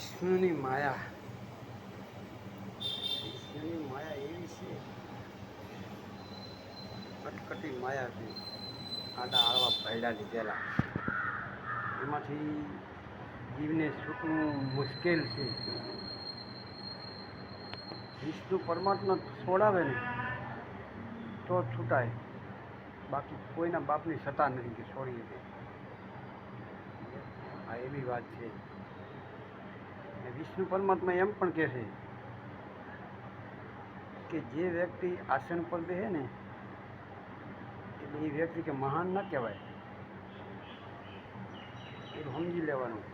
વિષ્ણુની માયા એવી છે, કટકટી માયા છે. આડા આળવા ભયડા લીધેલા, એમાંથી જીવને છૂટવું મુશ્કેલ છે. વિષ્ણુ પરમાત્મા છોડાવે ને તો છૂટાય, બાકી કોઈના બાપની સત્તા નથી કે છોડીએ દે. આ એવી વાત છે. વિષ્ણુ પરમાત્મા એમ પણ કહે છે કે જે વ્યક્તિ આસન પર બેસે ને એટલે એ વ્યક્તિ કે મહાન ન કહેવાય, એ સમજી લેવાનું.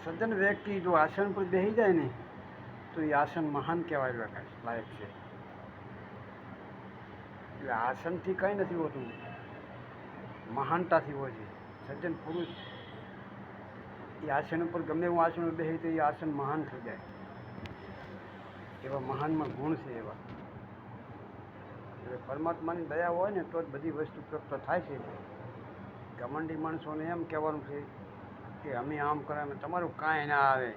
સજ્જન વ્યક્તિ જો આસન પર બેસી જાય ને તો એ આસન મહાન કહેવાય લાયક છે. એટલે આસનથી કંઈ નથી હોતું, મહાનતાથી હોય છે. સજ્જન પુરુષ એ આસન ઉપર ગમે એવું આસન બેસે તો એ આસન મહાન થઈ જાય. એવા મહાનમાં ગુણ છે એવા. એટલે પરમાત્માની દયા હોય ને તો જ બધી વસ્તુ પ્રાપ્ત થાય છે. ઘમંડી માણસોને એમ કહેવાનું છે કે અમે આમ કરે, અમે તમારું કાંઈ ના આવે,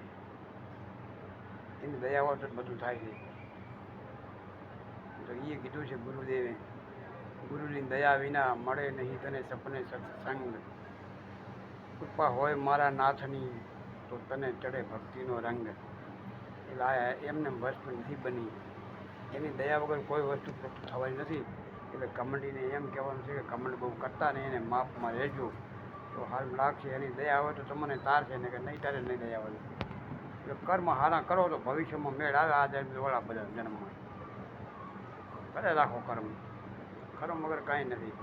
એની દયા હોય તો બધું થાય છે. તો એ કીધું છે ગુરુદેવે, ગુરુની દયા વિના મળે નહીં તને સપને સત્સંગ. કૃપા હોય મારા નાથની તો તને ચડે ભક્તિનો રંગ. એટલે એમને વસ્તુ નથી બની, એની દયા વગર કોઈ વસ્તુ પ્રાપ્ત થવાની નથી. એટલે કમંડીને એમ કહેવાનું છે કે કમંડ બહુ કરતા નહીં, એને માપમાં રહેજો તો સારું લાગશે. એની દયા હોય તો તમને તારશે ને કે નહીં તારે નહીં દયા હોય. એટલે કર્મ હારા કરો તો ભવિષ્યમાં મેળ આવે. આ જન્મવાળા બધા જન્મમાં કરે રાખો કર્મ વગર કાંઈ નથી.